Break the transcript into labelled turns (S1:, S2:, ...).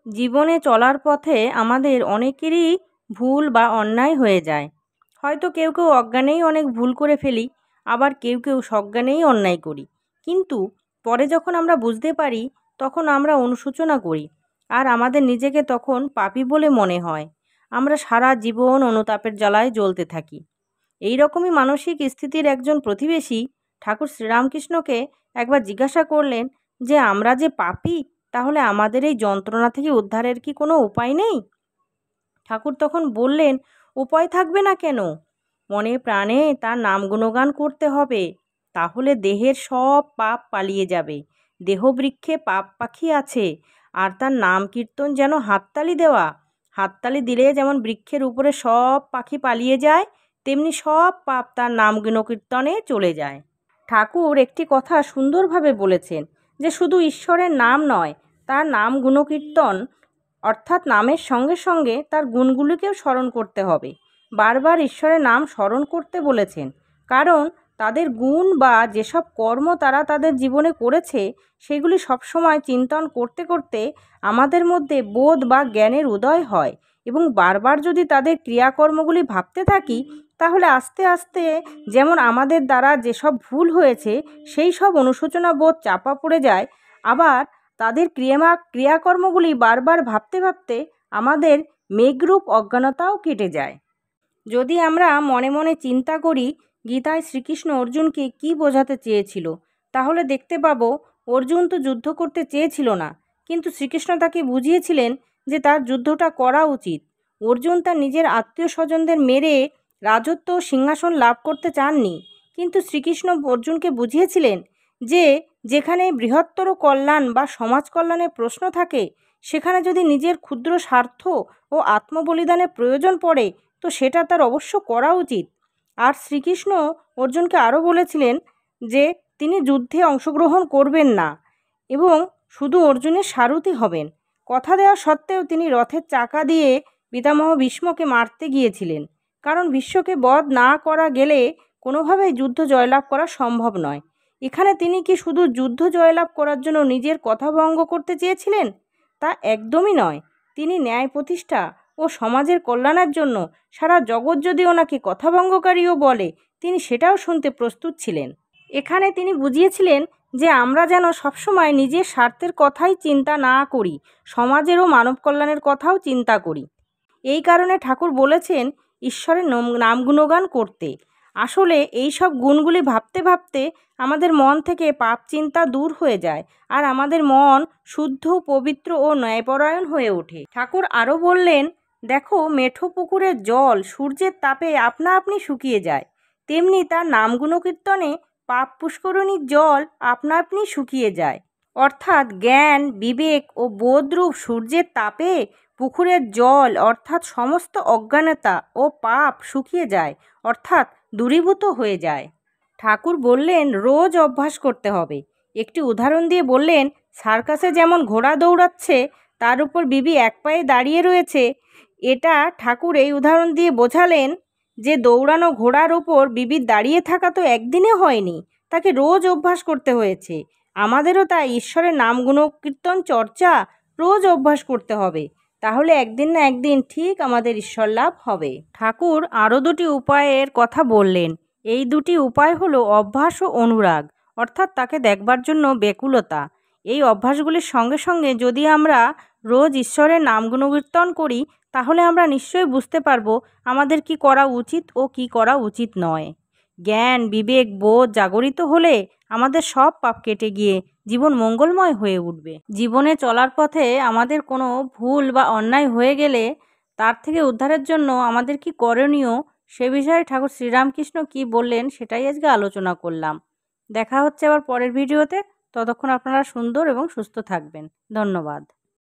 S1: জীবনে চলার পথে আমাদের অনেকেরই ভুল বা অন্যায় হয়ে যায়। হয়তো কেউ কেউ অজ্ঞানেই অনেক ভুল করে ফেলি, আবার কেউ কেউ সজ্ঞানেই অন্যায় করি। কিন্তু পরে যখন আমরা বুঝতে পারি তখন আমরা অনুশোচনা করি, আর আমাদের নিজেকে তখন পাপী বলে মনে হয়। আমরা সারা জীবন অনুতাপের জ্বালায় জ্বলতে থাকি। এই রকমই মানসিক স্থিতির একজন প্রতিবেশী ঠাকুর শ্রীরামকৃষ্ণকে একবার জিজ্ঞাসা করলেন যে আমরা যে পাপী, তাহলে আমাদের এই যন্ত্রণা থেকে উদ্ধারের কি কোনো উপায় নেই? ঠাকুর তখন বললেন, উপায় থাকবে না কেন? মনে প্রাণে তার নাম গুণগান করতে হবে, তাহলে দেহের সব পাপ পালিয়ে যাবে। দেহবৃক্ষে পাপ পাখি আছে, আর তার নাম কীর্তন যেন হাততালি দেওয়া। হাততালি দিলে যেমন বৃক্ষের উপরে সব পাখি পালিয়ে যায়, তেমনি সব পাপ তার নাম গুণকীর্তনে চলে যায়। ঠাকুর একটি কথা সুন্দরভাবে বলেছেন যে শুধু ঈশ্বরের নাম নয়, তার নাম গুণকীর্তন অর্থাৎ নামের সঙ্গে সঙ্গে তার গুণগুলিকেও স্মরণ করতে হবে। বারবার ঈশ্বরের নাম স্মরণ করতে বলেছেন, কারণ তাদের গুণ বা যেসব কর্ম তারা তাদের জীবনে করেছে সেগুলি সবসময় চিন্তন করতে করতে আমাদের মধ্যে বোধ বা জ্ঞানের উদয় হয়। এবং বারবার যদি তাদের ক্রিয়াকর্মগুলি ভাবতে থাকি, তাহলে আস্তে আস্তে যেমন আমাদের দ্বারা যেসব ভুল হয়েছে সেই সব অনুশোচনা বোধ চাপা পড়ে যায়, আবার তাদের ক্রিয়াকর্মগুলি বারবার ভাবতে ভাবতে আমাদের মেঘরূপ অজ্ঞানতাও কেটে যায়। যদি আমরা মনে মনে চিন্তা করি গীতায় শ্রীকৃষ্ণ অর্জুনকে কি বোঝাতে চেয়েছিল, তাহলে দেখতে পাবো অর্জুন তো যুদ্ধ করতে চেয়েছিল না, কিন্তু শ্রীকৃষ্ণ তাকে বুঝিয়েছিলেন যে তার যুদ্ধটা করা উচিত। অর্জুন তার নিজের আত্মীয় স্বজনদের মেরে রাজত্ব ও সিংহাসন লাভ করতে চাননি, কিন্তু শ্রীকৃষ্ণ অর্জুনকে বুঝিয়েছিলেন যে যেখানে বৃহত্তর কল্যাণ বা সমাজ কল্যাণের প্রশ্ন থাকে, সেখানে যদি নিজের ক্ষুদ্র স্বার্থ ও আত্মবলিদানের প্রয়োজন পড়ে, তো সেটা তার অবশ্য করা উচিত। আর শ্রীকৃষ্ণ অর্জুনকে আরও বলেছিলেন যে তিনি যুদ্ধে অংশগ্রহণ করবেন না এবং শুধু অর্জুনের সারথি হবেন। কথা দেওয়া সত্ত্বেও তিনি রথের চাকা দিয়ে পিতামহ ভীষ্মকে মারতে গিয়েছিলেন, কারণ ভীষ্মকে বধ না করা গেলে কোনোভাবেই যুদ্ধ জয়লাভ করা সম্ভব নয়। এখানে তিনি কি শুধু যুদ্ধ জয়লাভ করার জন্য নিজের কথা ভঙ্গ করতে চেয়েছিলেন? তা একদমই নয়। তিনি ন্যায় প্রতিষ্ঠা ও সমাজের কল্যাণের জন্য সারা জগৎ যদি ওনাকে কথাভঙ্গকারীও বলে, তিনি সেটাও শুনতে প্রস্তুত ছিলেন। এখানে তিনি বুঝিয়েছিলেন যে আমরা যেন সবসময় নিজের স্বার্থের কথাই চিন্তা না করি, সমাজের ও মানব কল্যাণের কথাও চিন্তা করি। এই কারণে ঠাকুর বলেছেন ঈশ্বরের নাম গুণগান করতে। আসলে এই সব গুণগুলি ভাবতে ভাবতে আমাদের মন থেকে পাপ চিন্তা দূর হয়ে যায়, আর আমাদের মন শুদ্ধ, পবিত্র ও ন্যায়পরায়ণ হয়ে ওঠে। ঠাকুর আরও বললেন, দেখো মেঠো পুকুরের জল সূর্যের তাপে আপনা আপনি শুকিয়ে যায়, তেমনি তার নাম গুণকীর্তনে পাপ পুষ্করিণীর জল আপনা আপনি শুকিয়ে যায়। অর্থাৎ জ্ঞান, বিবেক ও বোধরূপ সূর্যের তাপে পুকুরের জল অর্থাৎ সমস্ত অজ্ঞানতা ও পাপ শুকিয়ে যায়, অর্থাৎ দূরীভূত হয়ে যায়। ঠাকুর বললেন রোজ অভ্যাস করতে হবে। একটি উদাহরণ দিয়ে বললেন, সার্কাসে যেমন ঘোড়া দৌড়াচ্ছে, তার উপর বিবি এক পায়ে দাঁড়িয়ে রয়েছে। এটা ঠাকুর এই উদাহরণ দিয়ে বোঝালেন যে দৌড়ানো ঘোড়ার উপর বিবির দাঁড়িয়ে থাকা তো একদিনে হয়নি, তাকে রোজ অভ্যাস করতে হয়েছে। আমাদেরও তাই ঈশ্বরের নাম গুণকীর্তন চর্চা রোজ অভ্যাস করতে হবে, তাহলে একদিন না একদিন ঠিক আমাদের ঈশ্বর লাভ হবে। ঠাকুর আরও দুটি উপায়ের কথা বললেন। এই দুটি উপায় হলো অভ্যাস ও অনুরাগ, অর্থাৎ তাকে দেখবার জন্য ব্যাকুলতা। এই অভ্যাসগুলির সঙ্গে সঙ্গে যদি আমরা রোজ ঈশ্বরের নাম গুণকীর্তন করি, তাহলে আমরা নিশ্চয়ই বুঝতে পারবো আমাদের কি করা উচিত ও কি করা উচিত নয়। জ্ঞান, বিবেক, বোধ জাগরিত হলে আমাদের সব পাপ কেটে গিয়ে জীবন মঙ্গলময় হয়ে উঠবে। জীবনে চলার পথে আমাদের কোনো ভুল বা অন্যায় হয়ে গেলে তার থেকে উদ্ধারের জন্য আমাদের কি করণীয়, সে বিষয়ে ঠাকুর শ্রীরামকৃষ্ণ কি বললেন সেটাই আজকে আলোচনা করলাম। দেখা হচ্ছে আবার পরের ভিডিওতে। ততক্ষণ আপনারা সুন্দর এবং সুস্থ থাকবেন। ধন্যবাদ।